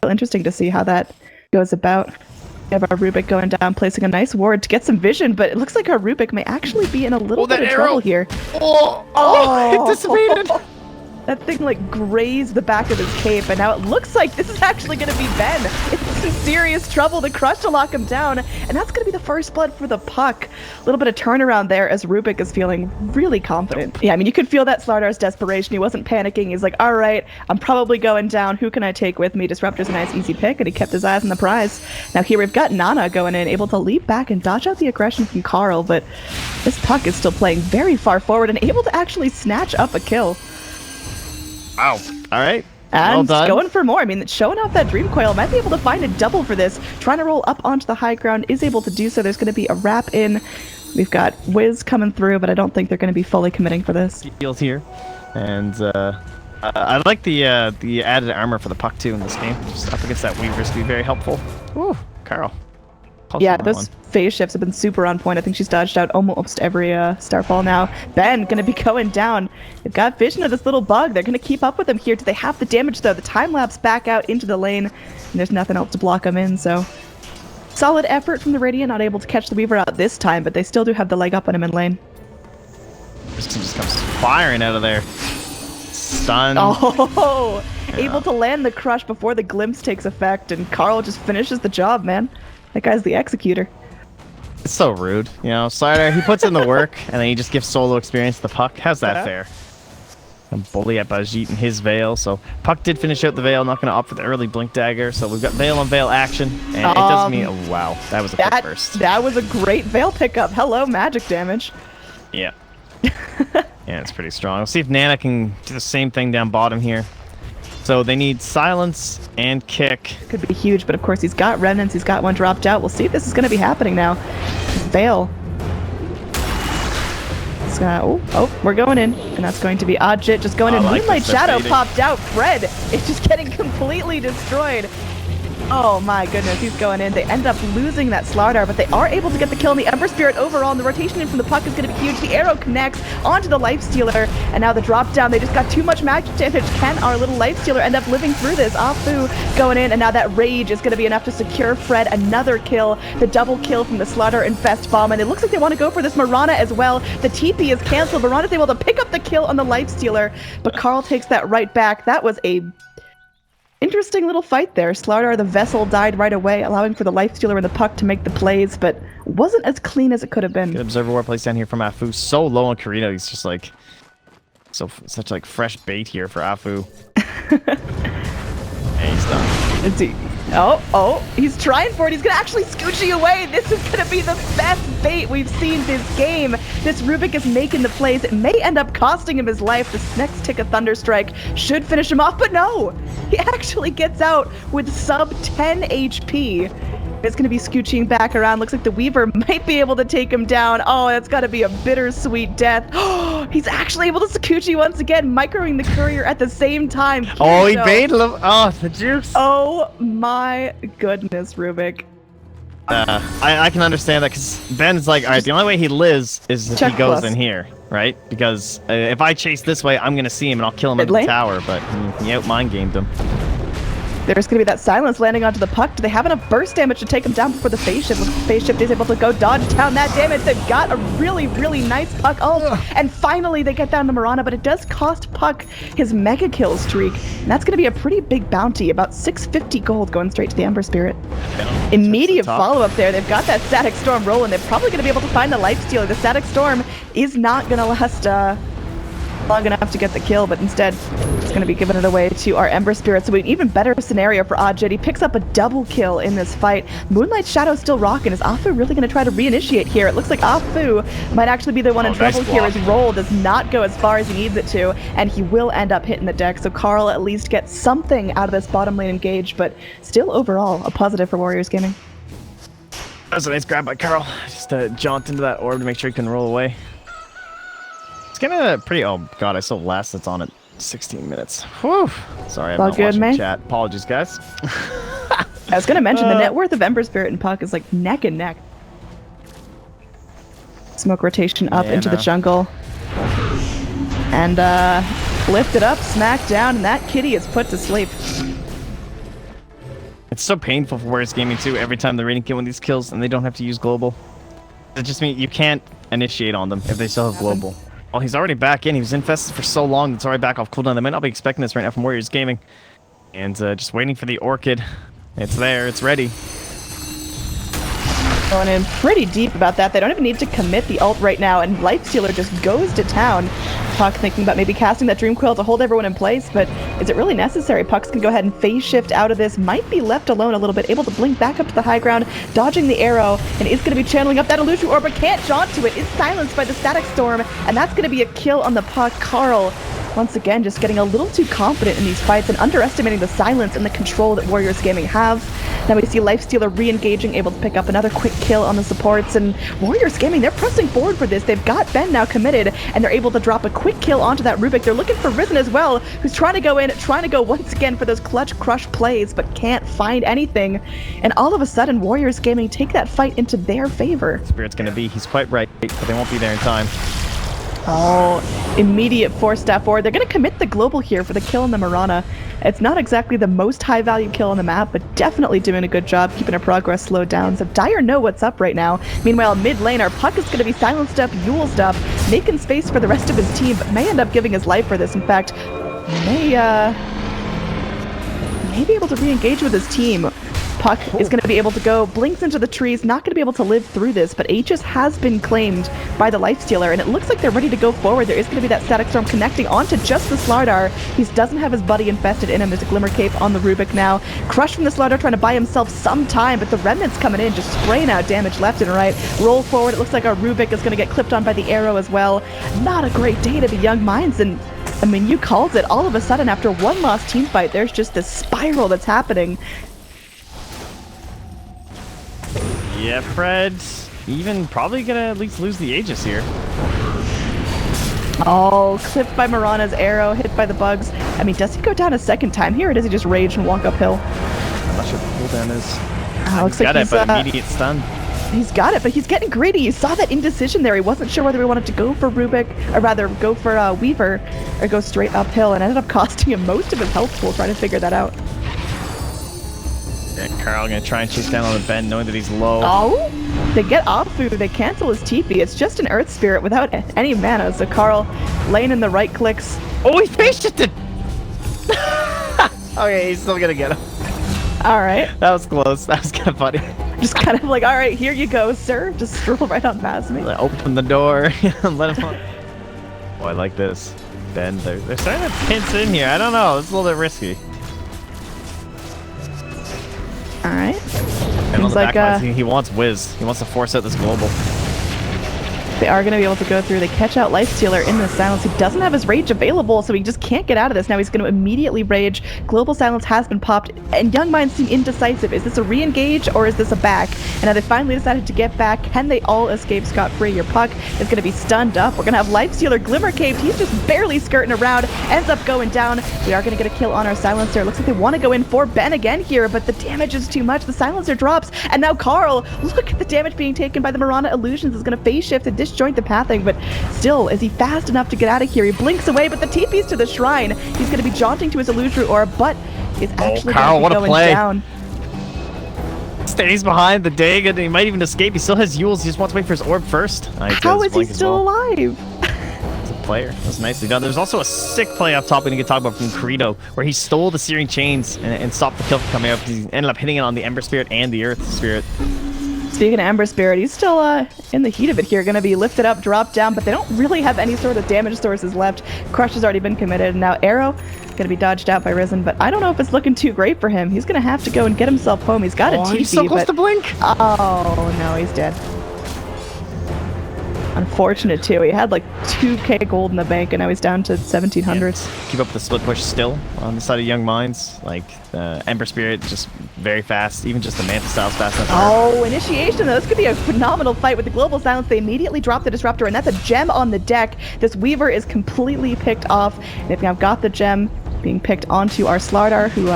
interesting to see how that goes about. We have our Rubik going down, placing a nice ward to get some vision, but it looks like our Rubik may actually be in a little bit of trouble here. It dissipated. That thing like grazed the back of his cape, and now it looks like this is actually going to be Ben. It's in serious trouble. The crush to lock him down, and that's going to be the first blood for the puck. A little bit of turnaround there as Rubik is feeling really confident. Yeah, I mean, you could feel that Slardar's desperation. He wasn't panicking. He's like, all right, I'm probably going down. Who can I take with me? Disruptor's a nice easy pick, and he kept his eyes on the prize. Now here we've got Nana going in, able to leap back and dodge out the aggression from Karl, but this puck is still playing very far forward and able to actually snatch up a kill. Wow. All right. And well done. Going for more. I mean, showing off that Dream Coil, might be able to find a double for this. Trying to roll up onto the high ground, is able to do so. There's going to be a wrap in. We've got Wiz coming through, but I don't think they're going to be fully committing for this. Heals here. And I like the added armor for the puck too in this game. Just up against that Weaver's to be very helpful. Ooh, Karl. Yeah, those phase shifts have been super on point. I think she's dodged out almost every Starfall now. Ben gonna be going down. They've got vision of this little bug. They're gonna keep up with him here. Do they have the damage though? The time lapse back out into the lane, and there's nothing else to block him in. So solid effort from the Radiant, not able to catch the Weaver out this time, but they still do have the leg up on him in lane. This team just comes firing out of there. Stun. Oh, yeah. Able to land the crush before the glimpse takes effect, and Karl just finishes the job, man. That guy's the executor. It's so rude, you know. Slardar, he puts in the work, and then he just gives solo experience to the puck. How's that fair? And bully at Bajit and his Veil. So puck did finish out the Veil, not going to opt for the early Blink Dagger. So we've got Veil on Veil action, and it does mean, oh wow, that was a quick burst. That was a great Veil pickup. Hello, magic damage. Yeah. Yeah, it's pretty strong. We'll see if Nana can do the same thing down bottom here. So they need silence and kick. Could be huge, but of course he's got remnants. He's got one dropped out. We'll see if this is going to be happening now. Veil. We're going in, and that's going to be Odjit just going in. Moonlight Shadow popped out. Fred is just getting completely destroyed. Oh my goodness, he's going in. They end up losing that Slardar, but they are able to get the kill on the Ember Spirit overall, and the rotation in from the puck is going to be huge. The arrow connects onto the Lifestealer, and now the drop down. They just got too much magic damage. Can our little Lifestealer end up living through this? Afu going in, and now that Rage is going to be enough to secure Fred another kill. The double kill from the Slardar Infest Bomb, and it looks like they want to go for this Mirana as well. The TP is canceled. Mirana's able to pick up the kill on the Lifestealer, but Karl takes that right back. That was a interesting little fight there. Slardar, the Vessel, died right away, allowing for the Lifestealer and the puck to make the plays, but wasn't as clean as it could have been. Good Observer War plays down here from Afu. So low on Karina, he's just like such like fresh bait here for Afu. And he's done. Is he? Oh, he's trying for it. He's gonna actually scooch you away. This is gonna be the best bait we've seen this game. This Rubik is making the plays. It may end up costing him his life. This next tick of Thunderstrike should finish him off, but no! He actually gets out with sub 10 HP. It's going to be scooching back around. Looks like the Weaver might be able to take him down. Oh, that's got to be a bittersweet death. Oh, he's actually able to scoochie once again, microing the Courier at the same time. Oh, he baited him. Oh, the juice. Oh my goodness, Rubik. I can understand that because Ben's like, all right, the only way he lives is if he goes in here, right? Because if I chase this way, I'm going to see him and I'll kill him at the tower, but he out-mind-gamed him. There's going to be that silence landing onto the puck. Do they have enough burst damage to take him down before the phase shift? The phase shift is able to go dodge down that damage. They've got a really, really nice puck ult. And finally, they get down to Mirana, but it does cost Puck his mega kill streak. And that's going to be a pretty big bounty, about 650 gold going straight to the Ember Spirit. Immediate follow-up there. They've got that Static Storm rolling. They're probably going to be able to find the Lifestealer. The Static Storm is not going to last long enough to get the kill, but instead it's going to be giving it away to our Ember Spirit. So an even better scenario for Odjit. He picks up a double kill in this fight. Moonlight Shadow's still rocking. Is Afu really going to try to reinitiate here? It looks like Afu might actually be the one in trouble here. His roll does not go as far as he needs it to, and he will end up hitting the deck. So Karl at least gets something out of this bottom lane engage, but still overall a positive for Warriors Gaming. That was a nice grab by Karl. Just jaunt into that orb to make sure he can roll away. It's kind of pretty. Oh god, I saw last that's on at 16 minutes. Whew. Sorry, I'm not watching chat. Apologies, guys. I was going to mention the net worth of Ember Spirit and Puck is like neck and neck. Smoke rotation up into the jungle. And lift it up, smack down, and that kitty is put to sleep. It's so painful for Warriors Gaming too. Every time the rating get one of these kills and they don't have to use global. It just means you can't initiate on them if they still have global. Well, he's already back in. He was infested for so long. It's already back off cooldown. They might not be expecting this right now from Warriors Gaming. And just waiting for the Orchid. It's there. It's ready. Going in pretty deep about that. They don't even need to commit the ult right now, and Lifestealer just goes to town. Puck thinking about maybe casting that Dream Coil to hold everyone in place, but is it really necessary? Puck's gonna go ahead and phase shift out of this, might be left alone a little bit, able to blink back up to the high ground, dodging the arrow, and is gonna be channeling up that illusion orb, but can't jaunt to it. It's silenced by the Static Storm, and that's gonna be a kill on the Puck. Karl, once again, just getting a little too confident in these fights and underestimating the silence and the control that Warriors Gaming have. Now we see Lifestealer re-engaging, able to pick up another quick kill on the supports, and Warriors Gaming, they're pressing forward for this. They've got Ben now committed, and they're able to drop a quick kill onto that Rubik. They're looking for Risen as well, who's trying to go in, trying to go once again for those clutch crush plays, but can't find anything. And all of a sudden, Warriors Gaming take that fight into their favor. Spirit's gonna be, he's quite right, but they won't be there in time. Oh, immediate force step forward. They're going to commit the global here for the kill on the Mirana. It's not exactly the most high-value kill on the map, but definitely doing a good job keeping our progress slowed down. So Dire know what's up right now. Meanwhile, mid lane, our Puck is going to be silenced up, Yuled up, making space for the rest of his team, but may end up giving his life for this. In fact, may be able to re-engage with his team. Puck is going to be able to go, blinks into the trees, not going to be able to live through this, but Aegis has been claimed by the Lifestealer, and it looks like they're ready to go forward. There is going to be that Static Storm connecting onto just the Slardar. He doesn't have his buddy infested in him. There's a Glimmer Cape on the Rubik now. Crush from the Slardar trying to buy himself some time, but the Remnant's coming in, just spraying out damage left and right. Roll forward. It looks like our Rubik is going to get clipped on by the arrow as well. Not a great day to be Young Minds, and I mean, you called it. All of a sudden, after one lost team fight, there's just this spiral that's happening. Yeah, Fred, even probably gonna at least lose the Aegis here. Oh, clipped by Mirana's arrow, hit by the bugs. I mean, does he go down a second time here, or does he just rage and walk uphill? I'm not sure what the cooldown is. Looks got like it, but immediate stun. He's got it, but he's getting greedy. You saw that indecision there. He wasn't sure whether he wanted to go for Rubik, or rather go for Weaver, or go straight uphill, and ended up costing him most of his health pool trying to figure that out. And Karl gonna try and chase down on the Ben, knowing that he's low. Oh, they get Afu, they cancel his TP. It's just an Earth Spirit without any mana, so Karl laying in the right clicks. Oh, he face shifted! Okay, he's still gonna get him. Alright. That was close. That was kind of funny. Just kind of like, alright, here you go, sir. Just stroll right on past me. Open the door and let him on. Oh, I like this. Ben, they're starting to pinch in here. I don't know. It's a little bit risky. Alright. And on the like back line, he wants Wiz. He wants to force out this global. They are going to be able to go through. They catch out Lifestealer in the silence. He doesn't have his rage available, so he just can't get out of this. Now he's going to immediately rage. Global silence has been popped, and Young Minds seem indecisive. Is this a re-engage, or is this a back? And now they finally decided to get back. Can they all escape scot-free? Your Puck is going to be stunned up. We're going to have Lifestealer Glimmer Caved. He's just barely skirting around. Ends up going down. We are going to get a kill on our Silencer. Looks like they want to go in for Ben again here, but the damage is too much. The Silencer drops, and now Karl, look at the damage being taken by the Mirana Illusions. Is going to phase shift and disjoint the pathing, but still, is he fast enough to get out of here? He blinks away, but the TP's to the shrine. He's going to be jaunting to his Illusory Orb, but is actually Karl, going to be going down. Stays behind the Dag, and he might even escape. He still has Yules. He just wants to wait for his orb first. How is he still alive? It's a player. That's nicely done. There's also a sick play up top we need to talk about from Credo, where he stole the Searing Chains and stopped the kill from coming up. He ended up hitting it on the Ember Spirit and the Earth Spirit. Speaking of Ember Spirit, he's still in the heat of it here. Going to be lifted up, dropped down, but they don't really have any sort of damage sources left. Crush has already been committed, and now Arrow going to be dodged out by Risen, but I don't know if it's looking too great for him. He's going to have to go and get himself home. He's got a TP, he's so close to blink. Oh, no, he's dead. Unfortunate, too. He had like 2k gold in the bank, and now he's down to 1700. Yeah, keep up the split push still on the side of Young Minds. Like, Ember Spirit, just very fast. Even just the Manta Style's fast enough. Oh, initiation, though. This could be a phenomenal fight with the Global Silence. They immediately drop the Disruptor, and that's a gem on the deck. This Weaver is completely picked off, and if I've got the gem being picked onto our Slardar, who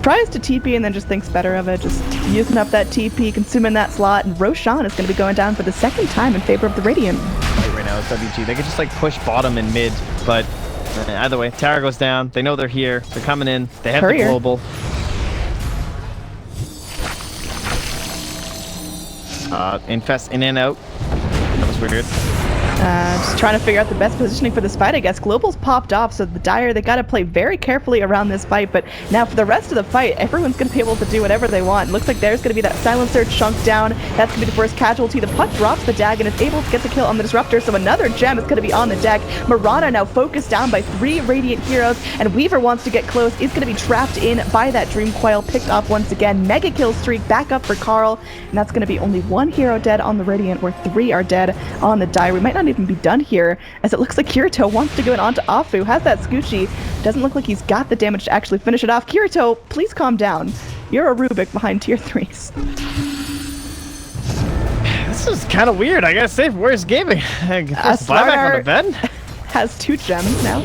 tries to TP and then just thinks better of it, just using up that TP, consuming that slot, and Roshan is going to be going down for the second time in favor of the Radiant. Right now it's WG. They could just like push bottom and mid, but either way, tower goes down. They know they're here. They're coming in. They have the global. Infest in and out. That was weird. Just trying to figure out the best positioning for this fight, I guess. Global's popped off, so the Dire, they got to play very carefully around this fight. But now for the rest of the fight, everyone's going to be able to do whatever they want. It looks like there's going to be that Silencer chunk down. That's going to be the first casualty. The Puck drops the Dag and is able to get the kill on the Disruptor, so another gem is going to be on the deck. Mirana now focused down by 3 Radiant heroes, and Weaver wants to get close. Is going to be trapped in by that Dream Coil, picked off once again. Mega kill streak back up for Karl, and that's going to be only 1 hero dead on the Radiant, where 3 are dead on the Dire. We might not even be done here, as it looks like Kirito wants to go in onto Afu, has that Scoochie. Doesn't look like he's got the damage to actually finish it off. Kirito, please calm down. You're a Rubik behind tier 3s. This is kind of weird. I gotta say, where's gaming? Buyback on the bed? Has 2 gems now.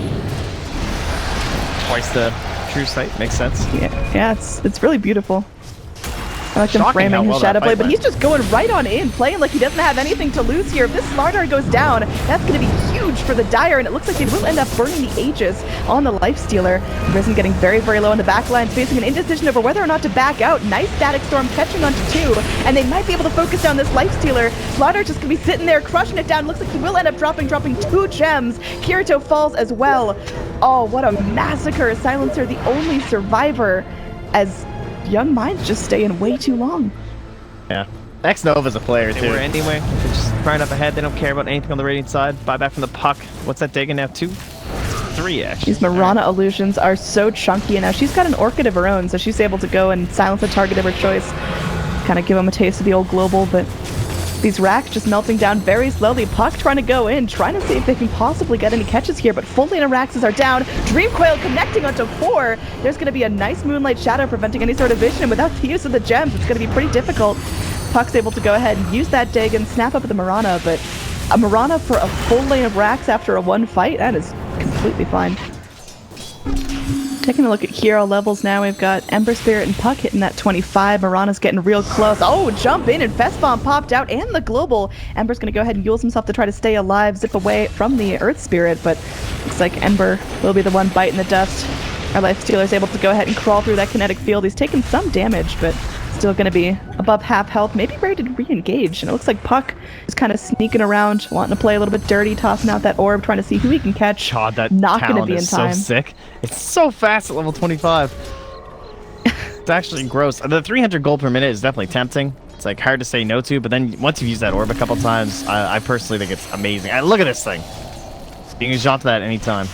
Twice the true sight. Makes sense. Yeah, it's really beautiful. I like him Shocking framing his well shadow blade, that but he's just going right on in, playing like he doesn't have anything to lose here. If this Slardar goes down, that's going to be huge for the Dire, and it looks like they will end up burning the Aegis on the Lifestealer. Risen getting very, very low in the back line, facing an indecision over whether or not to back out. Nice Static Storm catching onto 2, and they might be able to focus down this Lifestealer. Slardar just going to be sitting there, crushing it down. Looks like he will end up dropping 2 gems. Kirito falls as well. Oh, what a massacre. Silencer, the only survivor, as young minds just stay in way too long. Yeah. X-Nova's a player, They too. were anyway. They're just right up ahead. They don't care about anything on the Radiant side. Buyback from the Puck. What's that digging now? 2? 3, actually. These Mirana illusions are so chunky, and now she's got an Orchid of her own, so she's able to go and silence a target of her choice. Kind of give them a taste of the old global, but these racks just melting down very slowly. Puck trying to go in, trying to see if they can possibly get any catches here, but full lane of Raxes are down. Dream Coil connecting onto 4. There's going to be a nice Moonlight Shadow preventing any sort of vision. Without the use of the gems, it's going to be pretty difficult. Puck's able to go ahead and use that dig and snap up the Mirana, but a Mirana for a full lane of Rax after a 1 fight, that is completely fine. Taking a look at hero levels now, we've got Ember Spirit and Puck hitting that 25. Mirana's getting real close. Oh, jump in, and Fest Bomb popped out, and the global. Ember's going to go ahead and use himself to try to stay alive, zip away from the Earth Spirit, but looks like Ember will be the one biting the dust. Our Lifestealer's able to go ahead and crawl through that kinetic field. He's taken some damage, but still going to be above half health, maybe ready to re-engage. And it looks like Puck is kind of sneaking around, wanting to play a little bit dirty, tossing out that orb, trying to see who he can catch. God, that not going to talent be in is time. so sick. It's so fast at level 25. It's actually gross. The 300 gold per minute is definitely tempting. It's like hard to say no to, but then once you've used that orb a couple times, I personally think it's amazing. Look at this thing. You can jump to that anytime.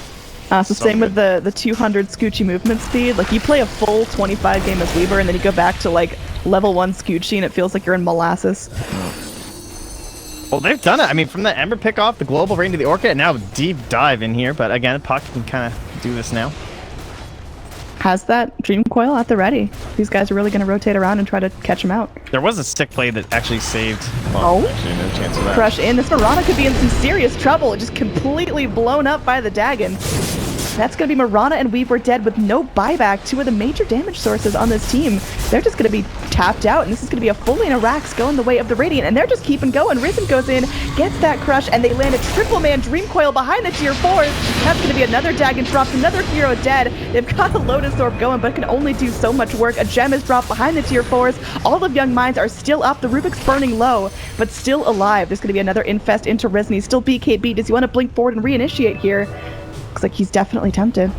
So same with the 200 Scoochie movement speed. Like, you play a full 25 game as Weaver, and then you go back to like level 1 Scoochie, and it feels like you're in molasses. Well, they've done it. I mean, from the Ember pick off, the global right into the Orchid, and now deep dive in here. But again, Puck can kind of do this now. Has that Dream Coil at the ready. These guys are really going to rotate around and try to catch him out. There was a stick play that actually saved. Oh. Actually, no chance of that. Crush in. This Mirana could be in some serious trouble. Just completely blown up by the Dagon. That's going to be Mirana and Weaver dead with no buyback. 2 of the major damage sources on this team. They're just going to be tapped out, and this is going to be a full lane of Rax going the way of the Radiant, and they're just keeping going. Risen goes in, gets that crush, and they land a triple man Dream Coil behind the tier 4s. That's going to be another Dagon dropped, another hero dead. They've got a Lotus Orb going, but can only do so much work. A gem is dropped behind the tier 4s. All of Young Minds are still up. The Rubik's burning low, but still alive. There's going to be another Infest into Risen. He's still BKB. Does he want to blink forward and reinitiate here? Looks like he's definitely tempted.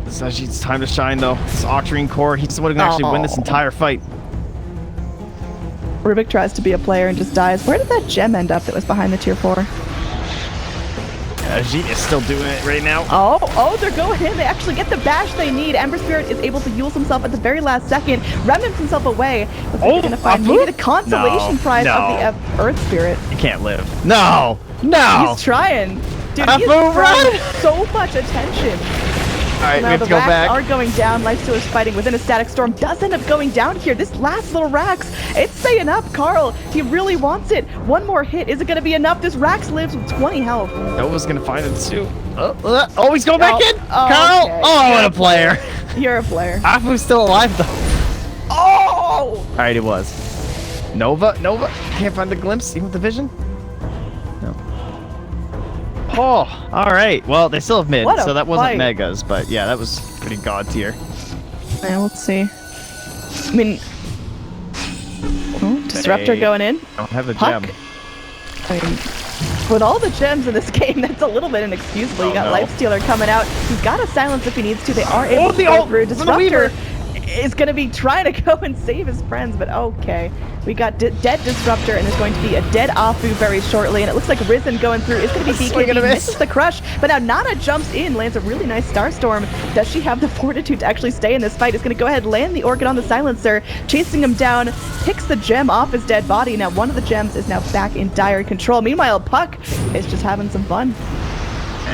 This is actually it's time to shine, though. This Octarine Core, he's the one who can actually win this entire fight. Rubik tries to be a player and just dies. Where did that gem end up that was behind the tier 4? Ajit is still doing it right now. Oh, they're going in. They actually get the bash they need. Ember Spirit is able to use himself at the very last second, remnants himself away. Looks like they're going to find maybe the consolation prize of the Earth Spirit. You can't live. No! No! He's trying. Dude, Afu, he's run! so much attention. Alright, we Now have the to go Rax back. are going down. Lifestealer's fighting within a Static Storm. Does end up going down here. This last little Rax, it's staying up. Karl, he really wants it. One more hit. Is it going to be enough? This Rax lives with 20 health. Nova's gonna find it too. Oh, he's going back in! Oh, Karl! okay. Oh, what a player! You're a player. Afu's still alive, though. Oh! Alright, it was. Nova? Can't find the glimpse, even with the vision? No. Oh, alright. Well, they still have mid, What a so that wasn't fight. megas, but yeah, that was pretty god tier. Yeah, let's see. I mean... Oh, Disruptor going in. Don't have the Puck. gem. I mean, with all the gems in this game, that's a little bit inexcusable. You got no. Lifestealer coming out. He's got to silence if he needs to. They are able to the go ult through. from the Weaver. Disruptor is going to be trying to go and save his friends, but okay. We got dead Disruptor, and there's going to be a dead Afu very shortly, and it looks like Risen going through. It's going to be Swing and a BKB, miss. misses the crush, but now Nana jumps in, lands a really nice Starstorm. Does she have the fortitude to actually stay in this fight? Is going to go ahead and land the Orchid on the Silencer, chasing him down, picks the gem off his dead body. Now one of the gems is now back in dire control. Meanwhile, Puck is just having some fun.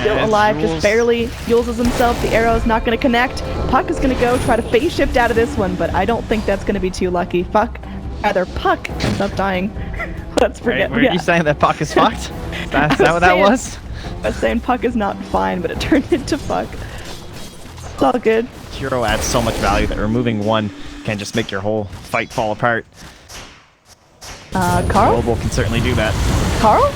Still alive, just barely uses himself. The arrow is not going to connect. Puck is going to go try to phase shift out of this one, but I don't think that's going to be too lucky. Puck ends up dying. Let's forget. Were you saying that Puck is fucked? Is that what that was? I was saying Puck is not fine, but it turned into Puck. It's all good. Hero adds so much value that removing one can just make your whole fight fall apart. Karl? Global can certainly do that. Karl?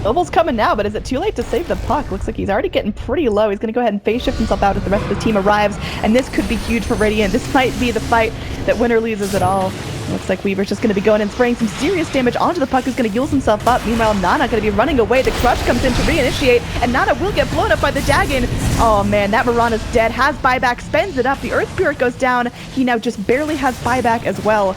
Global's coming now, but is it too late to save the Puck? Looks like he's already getting pretty low. He's going to go ahead and phase shift himself out as the rest of the team arrives, and this could be huge for Radiant. This might be the fight that winner loses it all. Looks like Weaver's just going to be going and spraying some serious damage onto the Puck, who's going to use himself up. Meanwhile, Nana going to be running away. The Crush comes in to reinitiate, and Nana will get blown up by the Dagon. Oh man, that Mirana's dead. Has buyback, spends it up. The Earth Spirit goes down. He now just barely has buyback as well.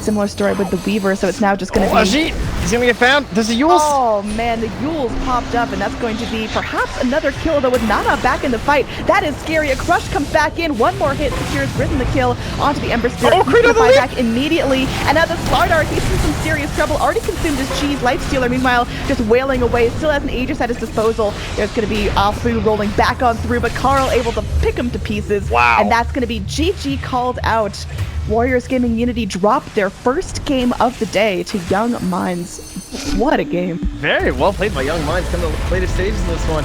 Similar story with the Weaver, so it's now just going to be... He's gonna get found. There's a Yules. Oh man, the Yules popped up, and that's going to be perhaps another kill, though, with Nana back in the fight. That is scary. A Crush comes back in. One more hit secures Risen the kill onto the Ember Spirit. Oh, Creed on the back immediately. And now the Slardar, he's in some serious trouble. Already consumed his cheese. Lifestealer, meanwhile, just wailing away. Still has an Aegis at his disposal. There's going to be Afu rolling back on through, but Karl able to pick him to pieces. Wow. And that's going to be GG called out. Warriors Gaming Unity dropped their first game of the day to Young Minds. What a game. Very well played by Young Minds coming to the later stages of this one.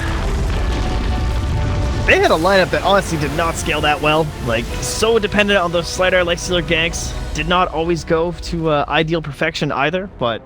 They had a lineup that honestly did not scale that well. Like, so dependent on those Slider Lifestealer ganks. Did not always go to ideal perfection either, but